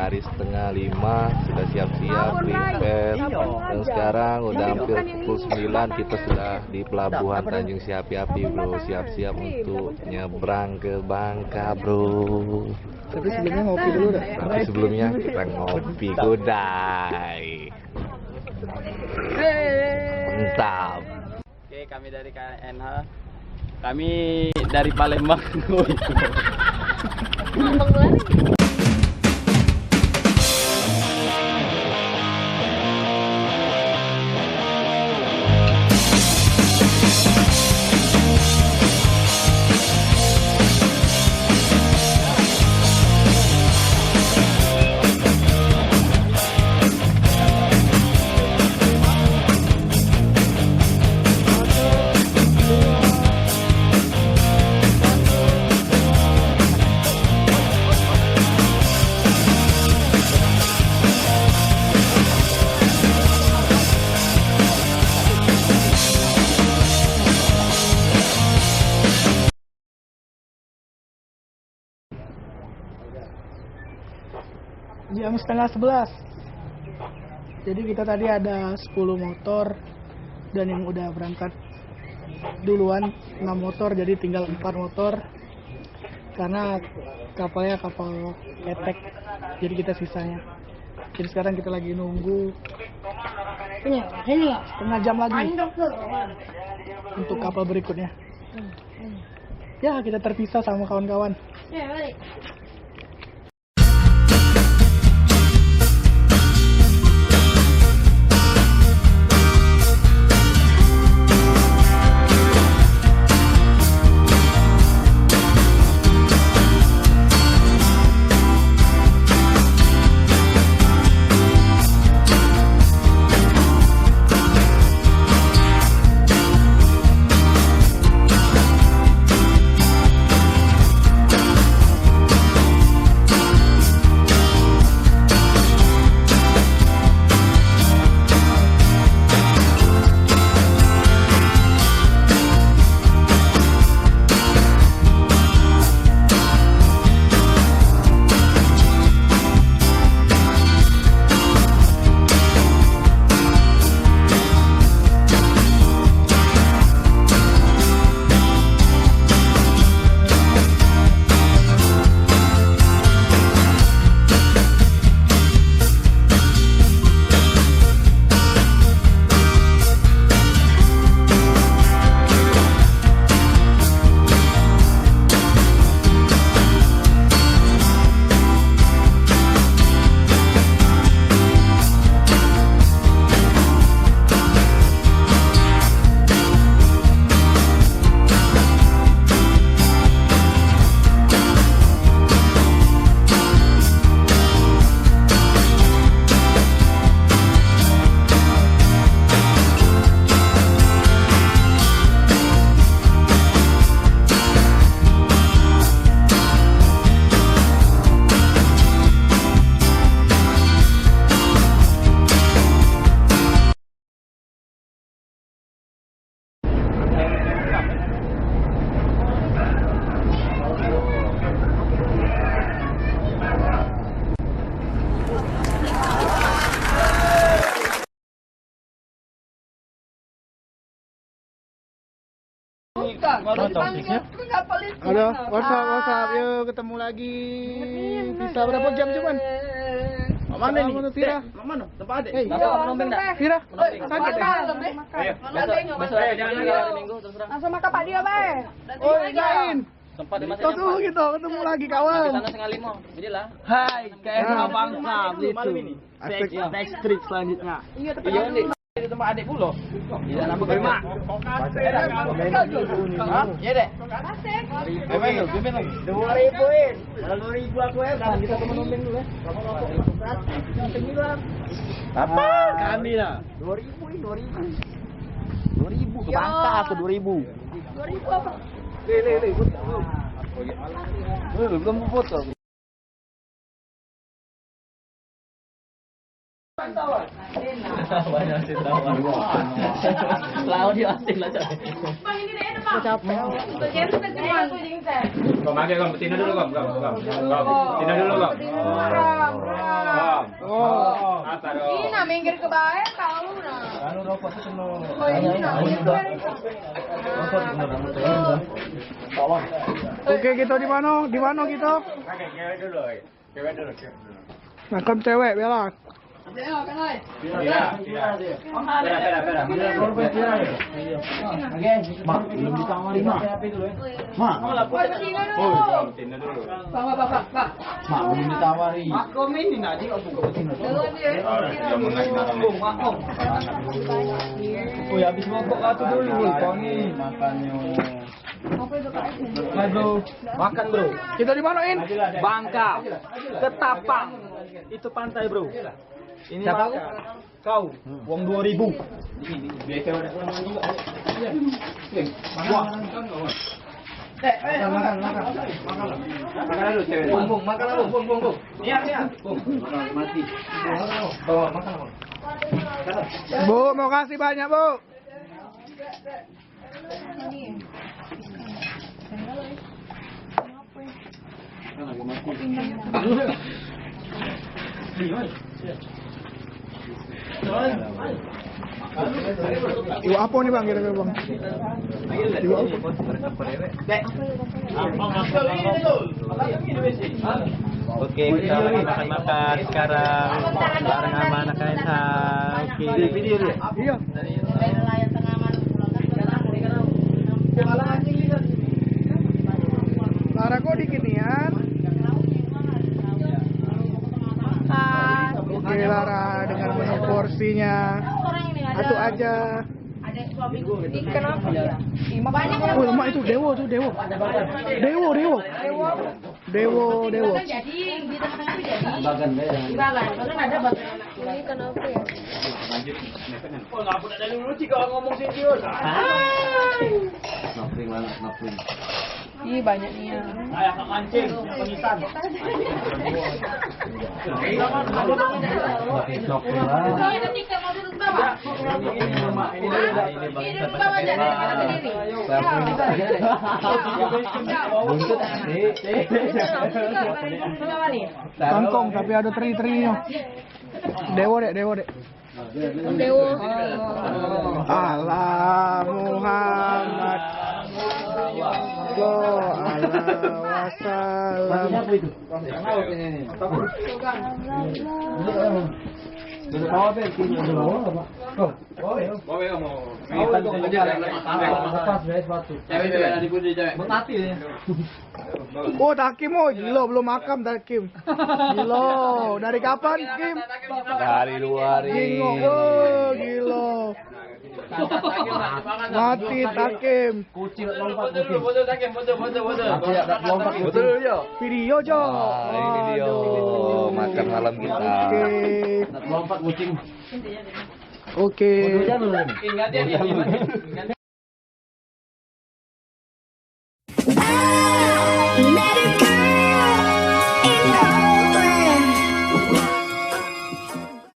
hari setengah 5 sudah siap-siap prepare, dan sekarang udah hampir pukul 9 kita sudah di pelabuhan Tanjung Api-Api bro, siap-siap untuk nyebrang ke Bangka bro. Tapi sebelumnya ngopi dulu dah. Tapi sebelumnya kita ngopi Gudai. Mantap. Oke, kami dari KNH. Kami dari Palembang. Jam setengah 11. Jadi kita tadi ada 10 motor dan yang udah berangkat duluan 6 motor, jadi tinggal 4 motor karena kapalnya kapal ketek, jadi kita sisanya. Jadi sekarang kita lagi nunggu setengah jam lagi untuk kapal berikutnya. Ya, kita terpisah sama kawan-kawan. Ada WhatsApp, yuk ketemu lagi. Bisa berapa jam cuman? Mana nih? Tira? Mana? Tempat adek. Tira? Sakit ya? Besok jangan lagi hari Minggu terus terang. Langsung makan Pak dia, Bay. Oh, jain. Sempat di masa Terus gitu, ketemu lagi kawan. sana setengah 5. Jadilah. Hai, KNH Bangsa Malam ini. Next trip selanjutnya. Iya, tepat. Iya nih. Itu tempat adek pulo. Iya nama kerja. Iya deh. Gimana? 2000-in. 2000 aku ya. Kita temen-temen dulu ya. Apa? Kami lah. 2000-in, 2000. 2000 ke Bangka aku 2000. 2000 apa? Belum foto. Banyak sih tawar. Lawan di asin lah coy. Bang ini deh Bang. Capek. Tuh jadi kecuan tuh jing teh. Kom, pakai kom, tina dulu kom. Tina dulu kom. Oh. Apa dong? Ini nah minggir ke bawah tahu nah. Anu rokok tuh kena. Oh ini nah. Rokok kena rambut. Tolong. Oke, kita di mana? Di mana kita? Pakai cewek dulu. Cewek dulu. Makam cewek, Bella. Tengok kan oi. Iya. Pera. Mak, belum ditawari mak. Mak, Oi betina dulu. Oh, tina dulu. Pak. mak belum ditawari. Kom ini nanti kok buka tina. Dulu dia. Dia mengajar. Oh ya habis mabok atuh dulu kau nih makannya. Hai bro, makan bro. Kita di mana, In? Bangka, Ketapang, itu pantai bro. Ini siapa kau? Uang 2000. Biasa udah lama juga. Wah. Makan dulu cewek. Bung, makan lah bung. Iya. Bung. Mati. Bawa makan. Bu, mau kasih banyak, Bu. Ibu apa nih Bang kira-kira Bang? Ibu apa? Oke, kita makan sekarang bareng sama anak KNH. Oke, video dia. Iya. Lara kok dikit nian? Oke Lara dengan menu porsinya. Satu aja. Ada suamiku. Ikan apa ya? Banyak ya. Oh, lemak itu Dewo tuh Dewo. Dewo. Jadi di tengah-tengah itu jadi. Di bagan ada bagan. Ini kenapa ya? Oh, enggak pernah dari dulu sih kalau ngomong sih dia. Nafring. Ih banyak nih ya. Kayak mancing, pengitan. Soalnya ketika mau duduk bawah. Ini duduk bawah jadi kita berdiri. Buntut Kangkong tapi ada teri-terinya. Dewo dek. Dewo. Allah Muhammad. Wassalam. Oh Takim, oh gila belum makam Takim. Gila, dari kapan Kim? Dari 2 hari. Gingok, oh gila. Mati Takim. Kucing lompat kucing. Foto Takim, foto. Lompat Betul ya? Video Jo. Nah, ini video makan malam kita. Oke. Lompat kucing. Oke. Jangan lu. Ingat ya.